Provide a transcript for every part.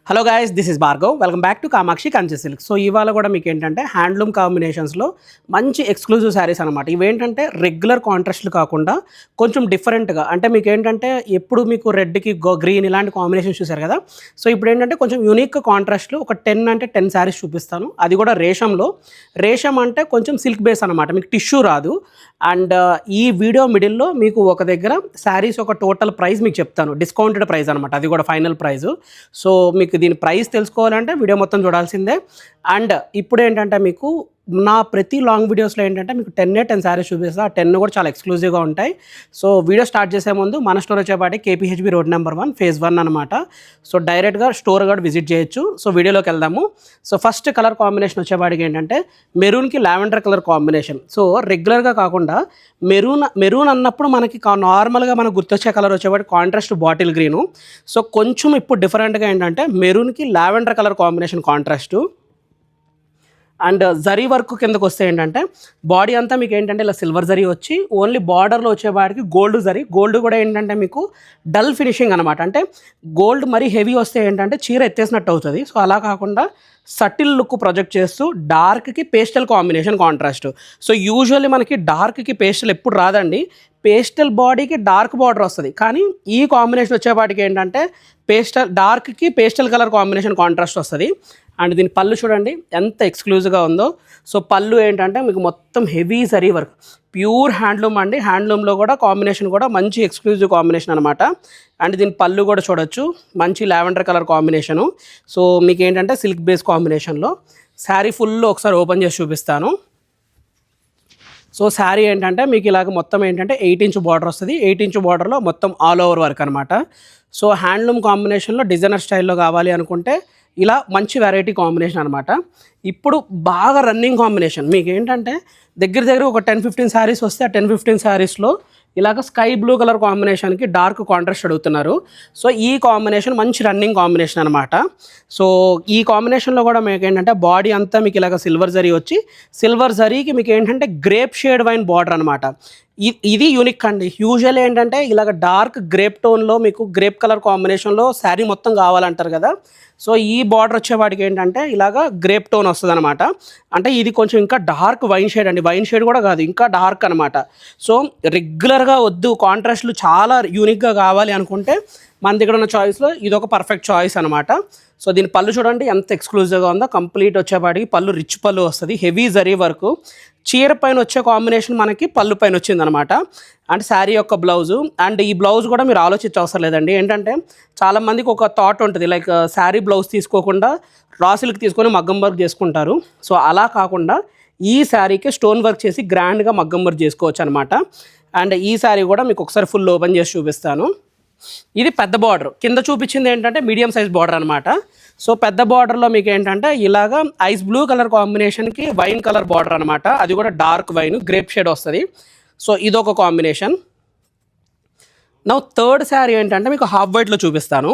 Hello guys, this is Bhargav. Welcome back to Kamakshi Kanchi silk. So ఇవాళ కూడా మీకు ఏంటంటే హ్యాండ్లూమ్ కాంబినేషన్స్లో మంచి ఎక్స్క్లూజివ్ శారీస్ అనమాట. ఇవేంటంటే రెగ్యులర్ కాంట్రాస్ట్లు కాకుండా కొంచెం డిఫరెంట్గా, అంటే మీకు ఏంటంటే ఎప్పుడు మీకు రెడ్కి గ్రీన్ ఇలాంటి కాంబినేషన్స్ చూసారు కదా. సో ఇప్పుడు ఏంటంటే కొంచెం యూనిక్ కాంట్రాస్ట్లు ఒక 10 శారీస్ చూపిస్తాను. అది కూడా రేషంలో. రేషం అంటే కొంచెం సిల్క్ బేస్ అనమాట, మీకు టిష్యూ రాదు. అండ్ ఈ వీడియో మిడిల్లో మీకు ఒక దగ్గర శారీస్ ఒక టోటల్ ప్రైస్ మీకు చెప్తాను, డిస్కౌంటెడ్ ప్రైస్ అనమాట, అది కూడా ఫైనల్ ప్రైస్. సో మీకు దీని ప్రైస్ తెలుసుకోవాలంటే వీడియో మొత్తం చూడాల్సిందే. అండ్ ఇప్పుడు ఏంటంటే మీకు నా ప్రతి లాంగ్ వీడియోస్లో ఏంటంటే మీకు 10 శారీస్ చూపిస్తా. ఆ 10 కూడా చాలా ఎక్స్క్లూజివ్గా ఉంటాయి. సో వీడియో స్టార్ట్ చేసే ముందు మన స్టోర్ వచ్చేపాటి KPHB రోడ్ నెంబర్ 1 ఫేజ్ 1 అనమాట. సో డైరెక్ట్గా స్టోర్ కూడా విజిట్ చేయొచ్చు. సో వీడియోలోకి వెళ్దాము. సో ఫస్ట్ కలర్ కాంబినేషన్ వచ్చేపాటికి ఏంటంటే మెరూన్కి లావెండర్ కలర్ కాంబినేషన్. సో రెగ్యులర్గా కాకుండా మెరూన్ అన్నప్పుడు మనకి నార్మల్గా మనకు గుర్తొచ్చే కలర్ వచ్చేపాటి కాంట్రాస్ట్ బాటిల్ గ్రీను. సో కొంచెం ఇప్పుడు డిఫరెంట్గా ఏంటంటే మెరూన్కి lavender colour combination contrast. And zari work కిందకు వస్తే ఏంటంటే బాడీ అంతా మీకు ఏంటంటే ఇలా సిల్వర్ జరీ వచ్చి ఓన్లీ బార్డర్లో వచ్చేవాడికి గోల్డ్ జరీ. గోల్డ్ కూడా ఏంటంటే మీకు డల్ ఫినిషింగ్ అనమాట. అంటే గోల్డ్ మరీ హెవీ వస్తే ఏంటంటే చీర ఎత్తేసినట్టు అవుతుంది. సో అలా కాకుండా సటిల్ లుక్ ప్రొజెక్ట్ చేస్తూ డార్క్కి pastel combination contrast. So usually మనకి డార్క్కి పేస్టల్ ఎప్పుడు రాదండి, పేస్టల్ బాడీకి డార్క్ బార్డర్ వస్తుంది. కానీ ఈ కాంబినేషన్ వచ్చేపాటికి ఏంటంటే డార్క్కి పేస్టల్ కలర్ కాంబినేషన్ కాంట్రాస్ట్ వస్తుంది. అండ్ దీని పళ్ళు చూడండి ఎంత ఎక్స్క్లూజివ్గా ఉందో. సో పళ్ళు ఏంటంటే మీకు మొత్తం heavy zari work, pure handloom అండి. హ్యాండ్లూమ్లో కూడా కాంబినేషన్ కూడా మంచి ఎక్స్క్లూజివ్ కాంబినేషన్ అనమాట. అండ్ దీని పళ్ళు కూడా చూడొచ్చు, మంచి లావెండర్ కలర్ కాంబినేషను. సో మీకు ఏంటంటే సిల్క్ బేస్ కాంబినేషన్లో శారీ ఫుల్ ఒకసారి ఓపెన్ చేసి చూపిస్తాను. సో శారీ ఏంటంటే మీకు ఇలాగ మొత్తం ఏంటంటే 8 ఇంచ్ బార్డర్ వస్తుంది. 8 ఇంచ్ బార్డర్లో మొత్తం ఆల్ ఓవర్ వర్క్ అనమాట. సో హ్యాండ్లూమ్ కాంబినేషన్లో డిజైనర్ స్టైల్లో కావాలి అనుకుంటే ఇలా మంచి వెరైటీ కాంబినేషన్ అనమాట. ఇప్పుడు బాగా రన్నింగ్ కాంబినేషన్ మీకు ఏంటంటే దగ్గర ఒక 10-15 శారీస్ వస్తే ఆ 10-15 శారీస్లో ఇలాగ స్కై బ్లూ కలర్ కాంబినేషన్కి డార్క్ కాంట్రాస్ట్ అడుగుతున్నారు. సో ఈ కాంబినేషన్ మంచి రన్నింగ్ కాంబినేషన్ అనమాట. సో ఈ కాంబినేషన్లో కూడా మీకు ఏంటంటే బాడీ అంతా మీకు ఇలాగ సిల్వర్ జరీ వచ్చి సిల్వర్ జరీకి మీకు ఏంటంటే గ్రేప్ షేడ్ వైన్ బార్డర్ అనమాట. ఇది యూనిక్ అండి. యూజువల్ ఏంటంటే ఇలాగ డార్క్ గ్రేప్ టోన్లో మీకు గ్రేప్ కలర్ కాంబినేషన్లో శారీ మొత్తం కావాలంటారు కదా. సో ఈ బార్డర్ వచ్చేవాడికి ఏంటంటే ఇలాగ గ్రేప్ టోన్ వస్తుంది అనమాట. అంటే ఇది కొంచెం ఇంకా డార్క్ వైన్ షేడ్ అండి, వైన్ షేడ్ కూడా కాదు, ఇంకా డార్క్ అనమాట. సో రెగ్యులర్గా వద్దు, కాంట్రాస్ట్లు చాలా యూనిక్గా కావాలి అనుకుంటే మన దగ్గర ఉన్న చాయిస్లో ఇది ఒక పర్ఫెక్ట్ చాయిస్ అనమాట. సో దీని పళ్ళు చూడండి ఎంత ఎక్స్క్లూజివ్గా ఉందో. కంప్లీట్ వచ్చేపాటికి పళ్ళు రిచ్ పళ్ళు వస్తుంది, హెవీ జరీ వర్క్. చీర పైన వచ్చే కాంబినేషన్ మనకి పళ్ళు పైన వచ్చిందనమాట. అండ్ శారీ యొక్క బ్లౌజు. అండ్ ఈ బ్లౌజ్ కూడా మీరు ఆలోచించే అవసరం లేదండి. ఏంటంటే చాలామందికి ఒక థాట్ ఉంటుంది, లైక్ శారీ బ్లౌజ్ తీసుకోకుండా రా సిల్క్ తీసుకొని మగ్గం వర్క్ చేసుకుంటారు. సో అలా కాకుండా ఈ శారీకి స్టోన్ వర్క్ చేసి గ్రాండ్గా మగ్గం వర్క్ చేసుకోవచ్చు అనమాట. అండ్ ఈ శారీ కూడా మీకు ఒకసారి ఫుల్ ఓపెన్ చేసి చూపిస్తాను. ఇది పెద్ద బార్డర్, కింద చూపించింది ఏంటంటే మీడియం సైజ్ బార్డర్ అనమాట. సో పెద్ద బార్డర్లో మీకు ఏంటంటే ఇలాగా ఐస్ బ్లూ కలర్ కాంబినేషన్కి వైన్ కలర్ బార్డర్ అనమాట. అది కూడా డార్క్ వైన్ గ్రేప్ షేడ్ వస్తుంది. సో ఇదొక కాంబినేషన్. నా థర్డ్ శారీ ఏంటంటే మీకు హాఫ్ వైట్లో చూపిస్తాను.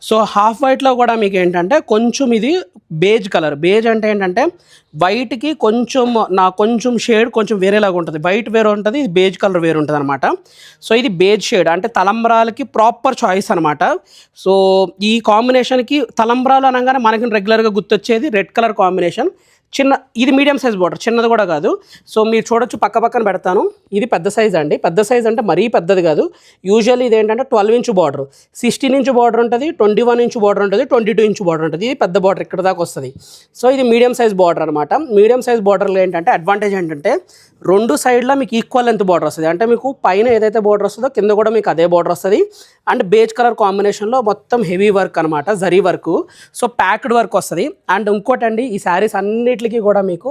సో హాఫ్ వైట్లో కూడా మీకు ఏంటంటే కొంచెం ఇది బేజ్ కలర్. బేజ్ అంటే ఏంటంటే వైట్కి కొంచెం షేడ్ కొంచెం వేరేలాగా ఉంటుంది. వైట్ వేరే ఉంటుంది, ఇది బేజ్ కలర్ వేరే ఉంటుంది అనమాట. సో ఇది బేజ్ షేడ్ అంటే తలంబ్రాలకి ప్రాపర్ చాయిస్ అనమాట. సో ఈ కాంబినేషన్కి తలంబ్రాలు అనగానే మనకి రెగ్యులర్గా గుర్తొచ్చేది రెడ్ కలర్ కాంబినేషన్. ఇది మీడియం సైజ్ బార్డర్, చిన్నది కూడా కాదు. సో మీరు చూడొచ్చు, పక్కన పెడతాను. ఇది పెద్ద సైజ్ అండి. పెద్ద సైజ్ అంటే మరీ పెద్దది కాదు. యూజువల్లీ ఇది ఏంటంటే 12 ఇంచ్ బార్డర్, 16 ఇంచ్ బార్డర్ ఉంటుంది, 21 ఇంచ్ బార్డర్ ఉంటుంది, 22 ఇంచ్ బార్డర్ ఉంటుంది. ఇది పెద్ద బార్డర్ ఇక్కడ దాకా వస్తుంది. సో ఇది మీడియం సైజ్ బార్డర్ అనమాట. మీడియం సైజ్ బార్డర్లో ఏంటంటే అడ్వాంటేజ్ ఏంటంటే రెండు సైడ్లో మీకు ఈక్వల్ లెంత్ బార్డర్ వస్తుంది. అంటే మీకు పైన ఏదైతే బార్డర్ వస్తుందో కింద కూడా మీకు అదే బార్డర్ వస్తుంది. అండ్ బేజ్ కలర్ కాంబినేషన్లో మొత్తం హెవీ వర్క్ అనమాట, zari work. So packed work వస్తుంది. అండ్ ఇంకోటండి, ఈ శారీస్ అన్నిటికీ కూడా మీకు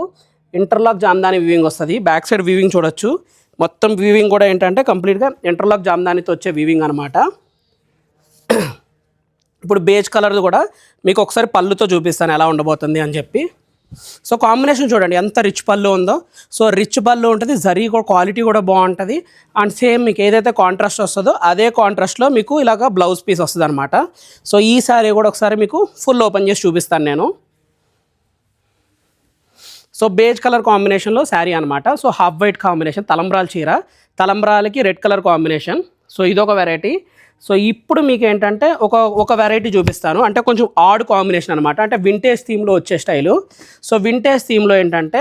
ఇంటర్లాక్ జామ్దాని వీవింగ్ వస్తుంది. బ్యాక్ సైడ్ వీవింగ్ చూడొచ్చు. మొత్తం వీవింగ్ కూడా ఏంటంటే కంప్లీట్గా ఇంటర్లాక్ జామ్దానితో వచ్చే వీవింగ్ అనమాట. ఇప్పుడు బేజ్ కలర్ది కూడా మీకు ఒకసారి పళ్ళుతో చూపిస్తాను ఎలా ఉండబోతుంది అని చెప్పి. సో కాంబినేషన్ చూడండి ఎంత రిచ్ పళ్ళు ఉందో. సో రిచ్ పళ్ళు ఉంటుంది, జరీ కూడా క్వాలిటీ కూడా బాగుంటుంది. అండ్ సేమ్ మీకు ఏదైతే కాంట్రాస్ట్ వస్తుందో అదే కాంట్రాస్ట్లో మీకు ఇలాగ బ్లౌజ్ పీస్ వస్తుంది అనమాట. సో ఈ శారీ కూడా ఒకసారి మీకు ఫుల్ ఓపెన్ చేసి చూపిస్తాను నేను. సో బేజ్ కలర్ కాంబినేషన్లో శారీ అనమాట. సో హాఫ్ వైట్ కాంబినేషన్, తలంబ్రాల చీర, తలంబ్రాలకి రెడ్ కలర్ కాంబినేషన్. సో ఇదొక వెరైటీ. సో ఇప్పుడు మీకు ఏంటంటే ఒక వెరైటీ చూపిస్తాను, అంటే కొంచెం ఆడ్ కాంబినేషన్ అనమాట, అంటే వింటేజ్ థీమ్లో వచ్చే స్టైలు. సో వింటేజ్ థీమ్లో ఏంటంటే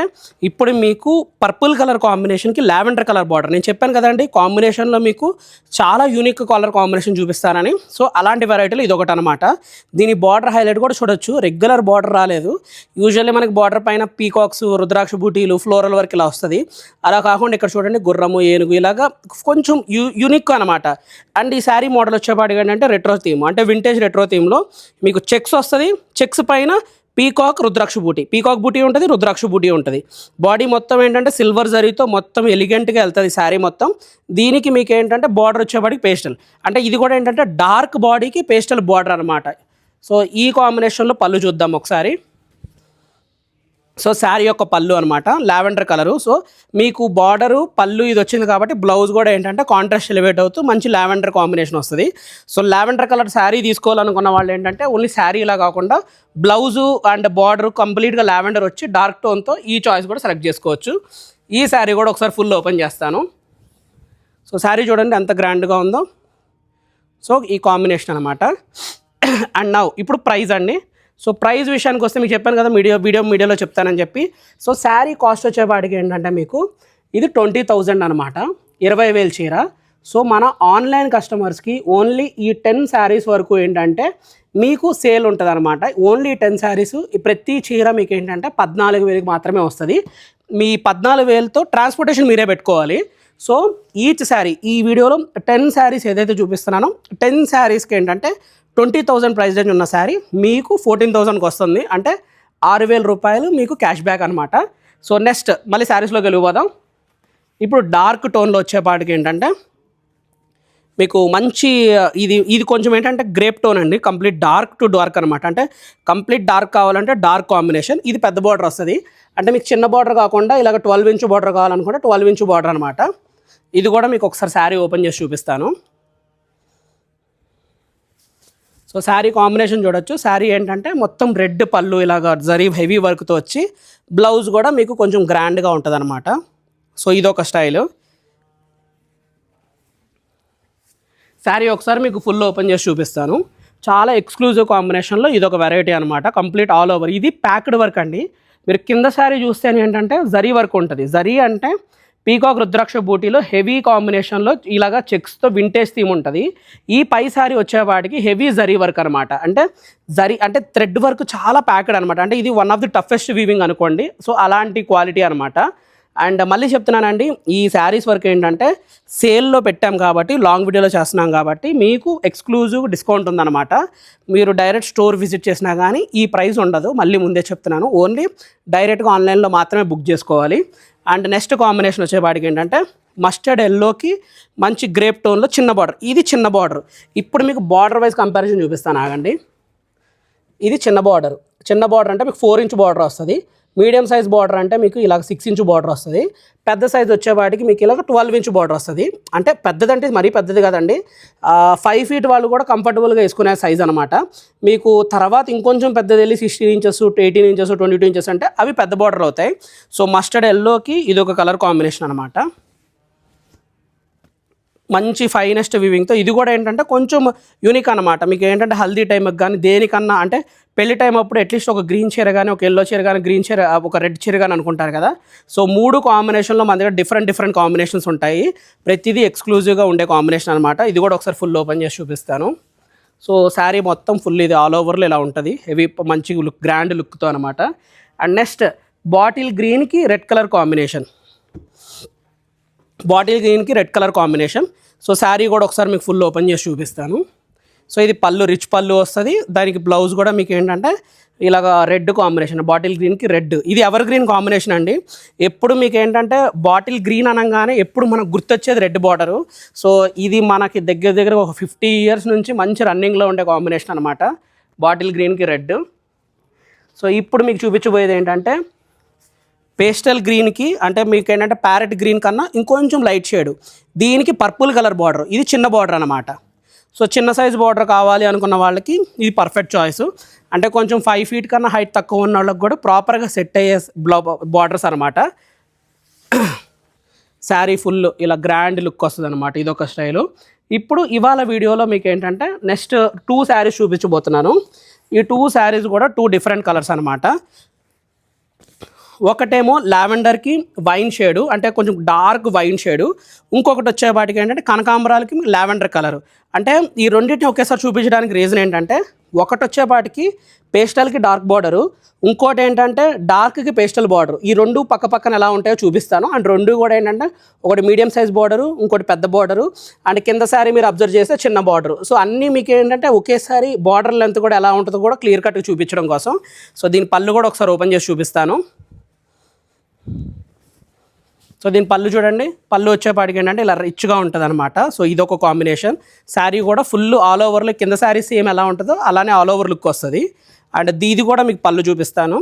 ఇప్పుడు మీకు పర్పుల్ కలర్ కాంబినేషన్కి లావెండర్ కలర్ బార్డర్, నేను చెప్పాను కదండి కాంబినేషన్లో మీకు చాలా యూనిక్ కలర్ కాంబినేషన్ చూపిస్తానని. సో అలాంటి వెరైటీలు ఇది ఒకటి అనమాట. దీని బార్డర్ హైలైట్ కూడా చూడొచ్చు, రెగ్యులర్ బార్డర్ రాలేదు. యూజువల్లీ మనకి బార్డర్ పైన పీకాక్స్, రుద్రాక్ష బూటీలు, ఫ్లోరల్ వర్క్ ఇలా వస్తుంది. అలా కాకుండా ఇక్కడ చూడండి గుర్రము, ఏనుగు ఇలాగా కొంచెం యూనిక్ అనమాట. అండ్ ఈ శారీ మోడల్ వచ్చేపాటికి ఏంటంటే రెట్రో థీమ్, అంటే వింటేజ్ రెట్రో థీమ్లో మీకు చెక్స్ వస్తుంది. చెక్స్ పైన పీకాక్, రుద్రాక్ష బూటీ, పీకాక్ బూటీ ఉంటుంది, రుద్రాక్ష బూటీ ఉంటుంది. బాడీ మొత్తం ఏంటంటే సిల్వర్ జరీతో మొత్తం ఎలిగెంట్గా వెళ్తుంది శారీ మొత్తం. దీనికి మీకు ఏంటంటే బార్డర్ వచ్చేపాటికి పేస్టల్, అంటే ఇది కూడా ఏంటంటే డార్క్ బాడీకి పేస్టల్ బార్డర్ అనమాట. సో ఈ కాంబినేషన్లో పళ్ళు చూద్దాం ఒకసారి. సో శారీ యొక్క పళ్ళు అనమాట లావెండర్ కలరు. సో మీకు బార్డరు పళ్ళు ఇది వచ్చింది కాబట్టి బ్లౌజ్ కూడా ఏంటంటే కాంట్రాస్ట్ ఎలివేట్ అవుతూ మంచి లావెండర్ కాంబినేషన్ వస్తుంది. సో లావెండర్ కలర్ శారీ తీసుకోవాలనుకున్న వాళ్ళు ఏంటంటే ఓన్లీ శారీ ఇలా కాకుండా బ్లౌజు అండ్ బార్డర్ కంప్లీట్గా లావెండర్ వచ్చి డార్క్ టోన్తో ఈ చాయిస్ కూడా సెలెక్ట్ చేసుకోవచ్చు. ఈ శారీ కూడా ఒకసారి ఫుల్ ఓపెన్ చేస్తాను. సో శారీ చూడండి ఎంత గ్రాండ్గా ఉందో. సో ఈ కాంబినేషన్ అనమాట. అండ్ నౌ ఇప్పుడు ప్రైస్ అండి. సో ప్రైస్ విషయానికి వస్తే మీకు చెప్పాను కదా వీడియోలో చెప్తానని చెప్పి. సో శారీ కాస్ట్ వచ్చేపాటికి ఏంటంటే మీకు ఇది 20,000 అనమాట, 20,000 చీర. సో మన ఆన్లైన్ కస్టమర్స్కి ఓన్లీ ఈ 10 శారీస్ వరకు ఏంటంటే మీకు సేల్ ఉంటుంది అనమాట. ఓన్లీ 10 శారీస్, ప్రతి చీర మీకు ఏంటంటే 14,000కి మాత్రమే వస్తుంది. మీ 14,000తో ట్రాన్స్పోర్టేషన్ మీరే పెట్టుకోవాలి. సో ఈచ్ శారీ ఈ వీడియోలో 10 శారీస్ ఏదైతే చూపిస్తున్నానో 10 శారీస్కి ఏంటంటే 20,000 ప్రైస్ రేంజ్ ఉన్న శారీ మీకు 14,000కి వస్తుంది, అంటే 6,000 రూపాయలు మీకు క్యాష్ బ్యాక్ అనమాట. సో నెక్స్ట్ మళ్ళీ శారీస్లోకి వెళ్ళిపోదాం. ఇప్పుడు డార్క్ టోన్లో వచ్చేపాటికి ఏంటంటే మీకు మంచి ఇది కొంచెం ఏంటంటే గ్రేప్ టోన్ అండి, కంప్లీట్ డార్క్ టు డార్క్ అనమాట. అంటే కంప్లీట్ డార్క్ కావాలంటే డార్క్ కాంబినేషన్. ఇది పెద్ద బార్డర్ వస్తుంది, అంటే మీకు చిన్న బార్డర్ కాకుండా ఇలాగ 12 ఇంచ్ బార్డర్ కావాలనుకుంటే 12 ఇంచ్ బార్డర్ అనమాట. ఇది కూడా మీకు ఒకసారి శారీ ఓపెన్ చేసి చూపిస్తాను. సో శారీ కాంబినేషన్ చూడొచ్చు. శారీ ఏంటంటే మొత్తం రెడ్ పళ్ళు ఇలాగ జరీ హెవీ వర్క్తో వచ్చి బ్లౌజ్ కూడా మీకు కొంచెం గ్రాండ్గా ఉంటుంది అనమాట. సో ఇదొక స్టైలు. శారీ ఒకసారి మీకు ఫుల్ ఓపెన్ చేసి చూపిస్తాను. చాలా ఎక్స్క్లూజివ్ కాంబినేషన్లో ఇదొక వెరైటీ అనమాట. కంప్లీట్ ఆల్ ఓవర్ ఇది ప్యాక్డ్ వర్క్ అండి. మీరు కింద శారీ చూస్తే ఏంటంటే జరీ వర్క్ ఉంటుంది. జరీ అంటే పీకాక్, రుద్రాక్ష బూటీలో హెవీ కాంబినేషన్లో ఇలాగా చెక్స్తో వింటేజ్ థీమ్ ఉంటుంది. ఈ పై శారీ వచ్చేవాటికి హెవీ జరీ వర్క్ అనమాట. అంటే థ్రెడ్ వర్క్ చాలా ప్యాక్డ్ అనమాట. అంటే ఇది one of the toughest weaving అనుకోండి. సో అలాంటి క్వాలిటీ అనమాట. అండ్ మళ్ళీ చెప్తున్నానండి, ఈ శారీస్ వర్క్ ఏంటంటే సేల్లో పెట్టాం కాబట్టి, లాంగ్ వీడియోలో చేస్తున్నాం కాబట్టి మీకు ఎక్స్క్లూజివ్ డిస్కౌంట్ ఉందన్నమాట. మీరు డైరెక్ట్ స్టోర్ విజిట్ చేసినా కానీ ఈ ప్రైస్ ఉండదు. మళ్ళీ ముందే చెప్తున్నాను, ఓన్లీ డైరెక్ట్గా ఆన్లైన్లో మాత్రమే బుక్ చేసుకోవాలి. అండ్ నెక్స్ట్ కాంబినేషన్ వచ్చేపాటికి ఏంటంటే మస్టర్డ్ ఎల్లోకి మంచి గ్రేప్ టోన్లో చిన్న బార్డర్. ఇది చిన్న బార్డర్. ఇప్పుడు మీకు బార్డర్ వైజ్ కంపారిజన్ చూపిస్తాను ఆగండి. ఇది చిన్న బార్డర్ అంటే మీకు 4 ఇంచ్ బార్డర్ వస్తుంది. మీడియం సైజ్ బార్డర్ అంటే మీకు ఇలాగ 6 ఇంచ్ బార్డర్ వస్తుంది. పెద్ద సైజ్ వచ్చేవాటికి మీకు ఇలాగ 12 ఇంచ్ బార్డర్ వస్తుంది. అంటే పెద్దదంటే మరీ పెద్దది కదండి, 5 ఫీట్ వాళ్ళు కూడా కంఫర్టబుల్గా వేసుకునే సైజ్ అనమాట. మీకు తర్వాత ఇంకొంచెం పెద్దది వెళ్ళి 16 ఇంచెస్, 18 ఇంచెస్, 22 ఇంచెస్ అంటే అవి పెద్ద బార్డర్ అవుతాయి. సో మస్టర్డ్ ఎల్లోకి ఇది ఒక కలర్ కాంబినేషన్ అనమాట. మంచి ఫైనెస్ట్ వివింగ్తో ఇది కూడా ఏంటంటే కొంచెం యూనిక్ అనమాట. మీకు ఏంటంటే హల్దీ టైంకి కానీ దేనికన్నా, అంటే పెళ్లి టైం అప్పుడు అట్లీస్ట్ ఒక గ్రీన్ చీర కానీ, ఒక ఎల్లో చీర కానీ, గ్రీన్ చీర, ఒక రెడ్ చీర కానీ అనుకుంటారు కదా. సో 3 కాంబినేషన్లో మన దగ్గర డిఫరెంట్ కాంబినేషన్స్ ఉంటాయి. ప్రతిదీ ఎక్స్క్లూజివ్గా ఉండే కాంబినేషన్ అనమాట. ఇది కూడా ఒకసారి ఫుల్ ఓపెన్ చేసి చూపిస్తాను. సో శారీ మొత్తం ఫుల్ ఇది ఆల్ ఓవర్లో ఇలా ఉంటుంది, హెవీ మంచి లుక్, గ్రాండ్ లుక్తో అనమాట. అండ్ నెక్స్ట్ బాటిల్ గ్రీన్కి రెడ్ కలర్ కాంబినేషన్. బాటిల్ గ్రీన్కి red colour combination. So sari కూడా ఒకసారి మీకు ఫుల్ ఓపెన్ చేసి చూపిస్తాను. సో ఇది పళ్ళు, రిచ్ పళ్ళు వస్తుంది. దానికి బ్లౌజ్ కూడా మీకు ఏంటంటే ఇలాగ రెడ్ కాంబినేషన్, బాటిల్ గ్రీన్కి రెడ్. ఇది ఎవర్ గ్రీన్ కాంబినేషన్ అండి. ఎప్పుడు మీకు ఏంటంటే బాటిల్ గ్రీన్ అనగానే ఎప్పుడు మనకు గుర్తొచ్చేది రెడ్ బార్డరు. సో ఇది మనకి దగ్గర ఒక 50 ఇయర్స్ నుంచి మంచి రన్నింగ్లో ఉండే కాంబినేషన్ అనమాట, బాటిల్ గ్రీన్కి రెడ్. సో ఇప్పుడు మీకు చూపించబోయేది ఏంటంటే పేస్టల్ గ్రీన్కి, అంటే మీకు ఏంటంటే ప్యారెట్ గ్రీన్ కన్నా ఇంకొంచెం లైట్ షేడు, దీనికి పర్పుల్ కలర్ బార్డర్. ఇది చిన్న బార్డర్ అనమాట. సో చిన్న సైజ్ బార్డర్ కావాలి అనుకున్న వాళ్ళకి ఇది పర్ఫెక్ట్ చాయిస్. అంటే కొంచెం 5 ఫీట్ కన్నా హైట్ తక్కువ ఉన్న వాళ్ళకి కూడా ప్రాపర్గా సెట్ అయ్యే బార్డర్స్ అనమాట. శారీ ఫుల్ ఇలా గ్రాండ్ లుక్ వస్తుంది అనమాట. ఇదొక స్టైలు. ఇప్పుడు ఇవాళ వీడియోలో మీకు ఏంటంటే నెక్స్ట్ 2 శారీస్ చూపించబోతున్నాను. ఈ 2 శారీస్ కూడా 2 డిఫరెంట్ కలర్స్ అనమాట. ఒకటేమో లావెండర్కి వైన్ షేడు, అంటే కొంచెం డార్క్ వైన్ షేడు. ఇంకొకటి వచ్చేపాటికి ఏంటంటే కనకాంబరాలకి లావెండర్ కలర్. అంటే ఈ రెండింటిని ఒకేసారి చూపించడానికి రీజన్ ఏంటంటే, ఒకటి వచ్చేపాటికి పేస్టల్కి డార్క్ బార్డరు, ఇంకోటి ఏంటంటే డార్క్కి పేస్టల్ బార్డర్. ఈ రెండు పక్క పక్కన ఎలా ఉంటాయో చూపిస్తాను. అండ్ రెండు కూడా ఏంటంటే ఒకటి మీడియం సైజ్ బార్డరు, ఇంకోటి పెద్ద బార్డరు, అండ్ కింద శారీ మీరు అబ్జర్వ్ చేస్తే చిన్న బార్డరు. సో అన్నీ మీకు ఏంటంటే ఒకేసారి బార్డర్ లెంత్ కూడా ఎలా ఉంటుందో కూడా క్లియర్ కట్గా చూపించడం కోసం. సో దీని పళ్ళు కూడా ఒకసారి ఓపెన్ చేసి చూపిస్తాను. సో దీని పళ్ళు చూడండి, పళ్ళు వచ్చేపాటికి ఏంటంటే ఇలా రిచ్గా ఉంటుంది అనమాట. సో ఇదొక కాంబినేషన్. శారీ కూడా ఫుల్ ఆల్ ఓవర్లో కింద శారీ సేమ్ ఎలా ఉంటుందో అలానే ఆల్ ఓవర్ లుక్ వస్తుంది. అండ్ ఇది కూడా మీకు పళ్ళు చూపిస్తాను.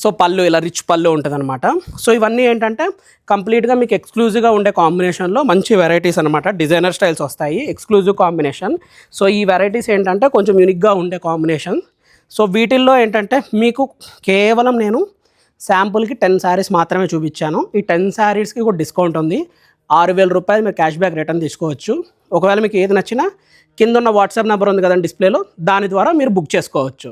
సో పళ్ళు ఇలా రిచ్ పళ్ళు ఉంటుంది అనమాట. సో ఇవన్నీ ఏంటంటే కంప్లీట్గా మీకు ఎక్స్క్లూజివ్గా ఉండే కాంబినేషన్లో మంచి వెరైటీస్ అనమాట. డిజైనర్ స్టైల్స్ వస్తాయి, ఎక్స్క్లూజివ్ కాంబినేషన్. సో ఈ వెరైటీస్ ఏంటంటే కొంచెం యూనిక్గా ఉండే కాంబినేషన్. సో వీటిల్లో ఏంటంటే మీకు కేవలం నేను శాంపుల్కి 10 శారీస్ మాత్రమే చూపించాను. ఈ 10 శారీస్కి కూడా డిస్కౌంట్ ఉంది. 6,000 రూపాయలు మీరు క్యాష్ బ్యాక్ రిటర్న్ తీసుకోవచ్చు. ఒకవేళ మీకు ఏది నచ్చినా కింద ఉన్న వాట్సాప్ నెంబర్ ఉంది కదండి డిస్ప్లేలో, దాని ద్వారా మీరు బుక్ చేసుకోవచ్చు.